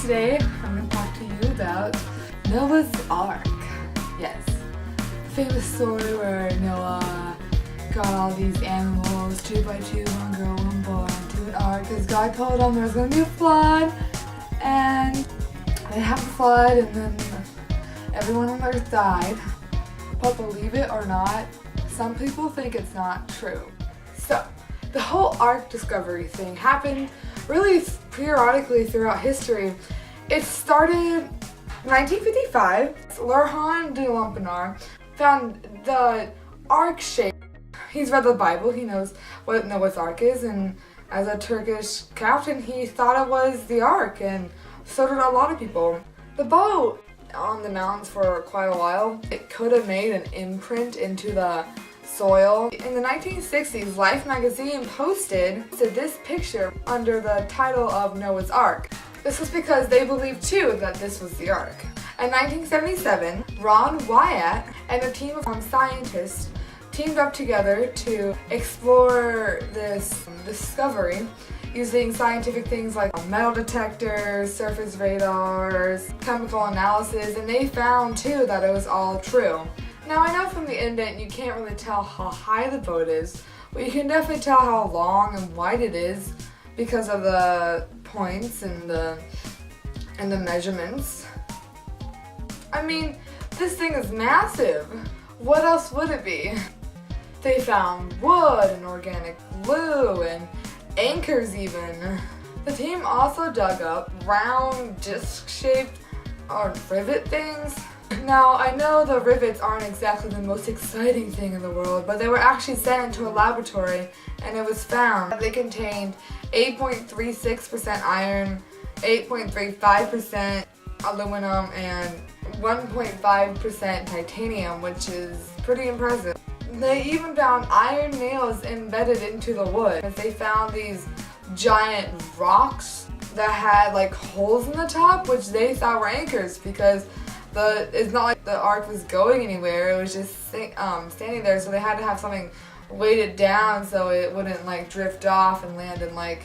Today I'm going to talk to you about Noah's Ark. Yes, the famous story where Noah got all these animals, 2 by 2, one girl, one boy, into an ark because God told them there was going to be a flood, and they had a flood, and then everyone on earth died. But believe it or not, some people think it's not true. So, the whole ark discovery thing happened really periodically throughout history. It started in 1955. Lurhan de Lampenar found the ark shape. He's read the Bible, he knows what Noah's Ark is, and as a Turkish captain, he thought it was the ark, and so did a lot of people. The boat on the mountains for quite a while, it could have made an imprint into the soil. In the 1960s, Life magazine posted this picture under the title of Noah's Ark. This was because they believed too that this was the Ark. In 1977, Ron Wyatt and a team of scientists teamed up together to explore this discovery using scientific things like metal detectors, surface radars, chemical analysis, and they found too that it was all true. Now I know from the indent you can't really tell how high the boat is, but you can definitely tell how long and wide it is because of the points and the measurements. I mean, this thing is massive. What else would it be? They found wood and organic glue and anchors even. The team also dug up round disc-shaped rivet things. Now, I know the rivets aren't exactly the most exciting thing in the world, but they were actually sent into a laboratory, and it was found that they contained 8.36% iron, 8.35% aluminum, and 1.5% titanium, which is pretty impressive. They even found iron nails embedded into the wood. They found these giant rocks that had like holes in the top, which they thought were anchors because it's not like the ark was going anywhere, it was just standing there, so they had to have something weighted down so it wouldn't like drift off and land in like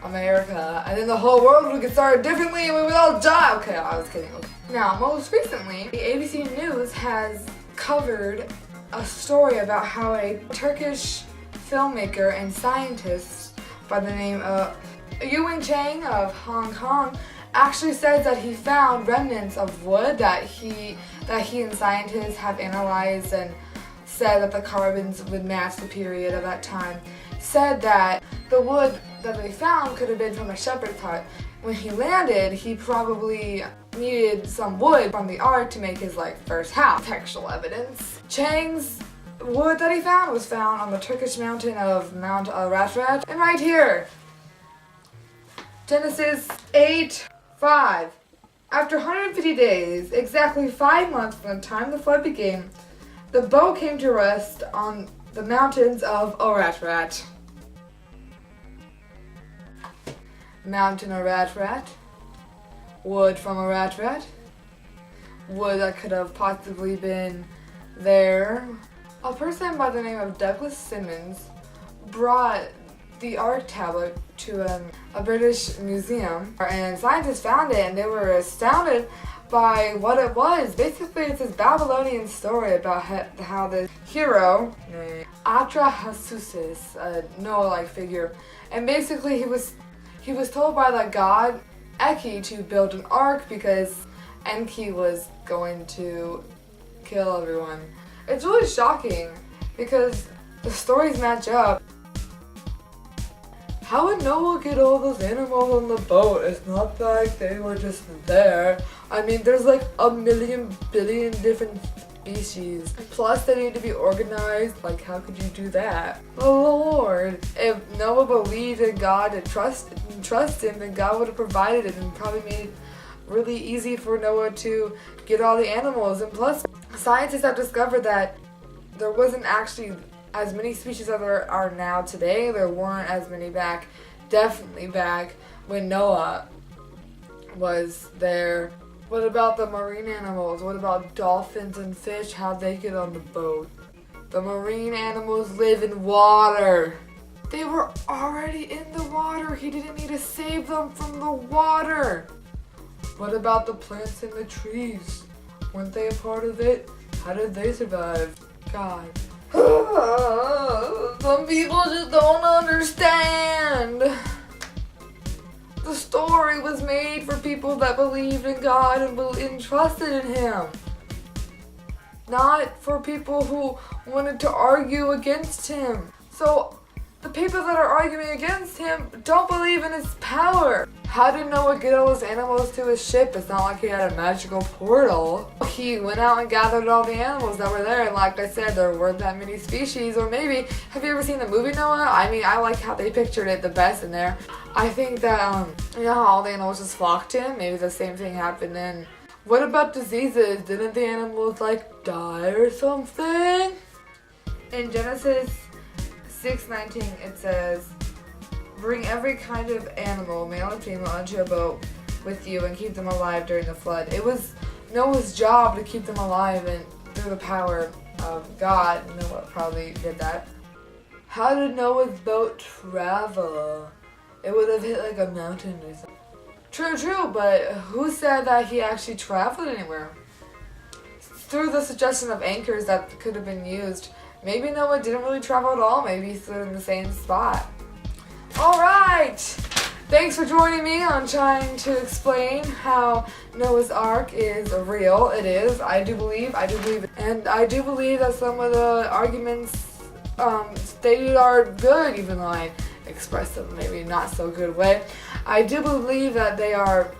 America, and then the whole world would get started differently and we would all die. Okay, I was kidding. Okay. Now, most recently, the ABC News has covered a story about how a Turkish filmmaker and scientist by the name of Yuan Chang of Hong Kong actually says that he found remnants of wood that he and scientists have analyzed and said that the carbons would match the period of that time. Said that the wood that they found could have been from a shepherd's hut. When he landed, he probably needed some wood from the ark to make his first house. Textual evidence. Chang's wood that he found was found on the Turkish mountain of Mount Ararat, and right here. Genesis 8:5. After 150 days, exactly 5 months from the time the flood began, the boat came to rest on the mountains of Ararat. Mountain Ararat, wood from Ararat, wood that could have possibly been there. A person by the name of Douglas Simmons brought the Ark tablet to a British museum, and scientists found it and they were astounded by what it was. Basically, it's this Babylonian story about how the hero, Atrahasis, a Noah-like figure, and basically he was told by the god Enki to build an ark because Enki was going to kill everyone. It's really shocking because the stories match up. How would Noah get all those animals on the boat? It's not like they were just there. I mean, there's like a million billion different species. Plus, they need to be organized. Like, how could you do that? Oh Lord. If Noah believed in God and trust him, then God would have provided it and probably made it really easy for Noah to get all the animals. And plus, scientists have discovered that there wasn't actually as many species as there are now today. There weren't as many definitely back when Noah was there. What about the marine animals? What about dolphins and fish? How'd they get on the boat? The marine animals live in water. They were already in the water. He didn't need to save them from the water. What about the plants and the trees? Weren't they a part of it? How did they survive? God. Some people just don't understand. The story was made for people that believed in God and trusted in Him. Not for people who wanted to argue against Him. So, the people that are arguing against Him don't believe in His power. How did Noah get all his animals to his ship? It's not like he had a magical portal. He went out and gathered all the animals that were there, and like I said, there weren't that many species. Or maybe, have you ever seen the movie Noah? I mean, I like how they pictured it the best in there. I think that, you know how all the animals just flocked to him? Maybe the same thing happened then. What about diseases? Didn't the animals, like, die or something? In Genesis 6:19, it says, bring every kind of animal, male and female, onto a boat with you and keep them alive during the flood. It was Noah's job to keep them alive, and through the power of God, Noah probably did that. How did Noah's boat travel? It would have hit like a mountain or something. True, but who said that he actually traveled anywhere? Through the suggestion of anchors that could have been used, maybe Noah didn't really travel at all. Maybe he stood in the same spot. Alright! Thanks for joining me on trying to explain how Noah's Ark is real. It is. I do believe it. And I do believe that some of the arguments stated are good, even though I expressed them maybe not so good way. I do believe that they are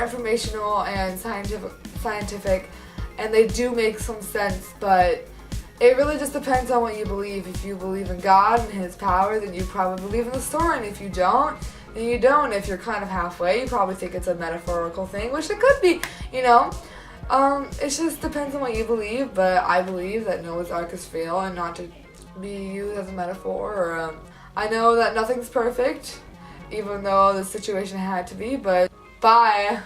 informational and scientific, and they do make some sense, but it really just depends on what you believe. If you believe in God and His power, then you probably believe in the story, and if you don't, then you don't. If you're kind of halfway, you probably think it's a metaphorical thing, which it could be, you know. It just depends on what you believe, but I believe that Noah's Ark is real and not to be used as a metaphor. Or I know that nothing's perfect, even though the situation had to be, but bye.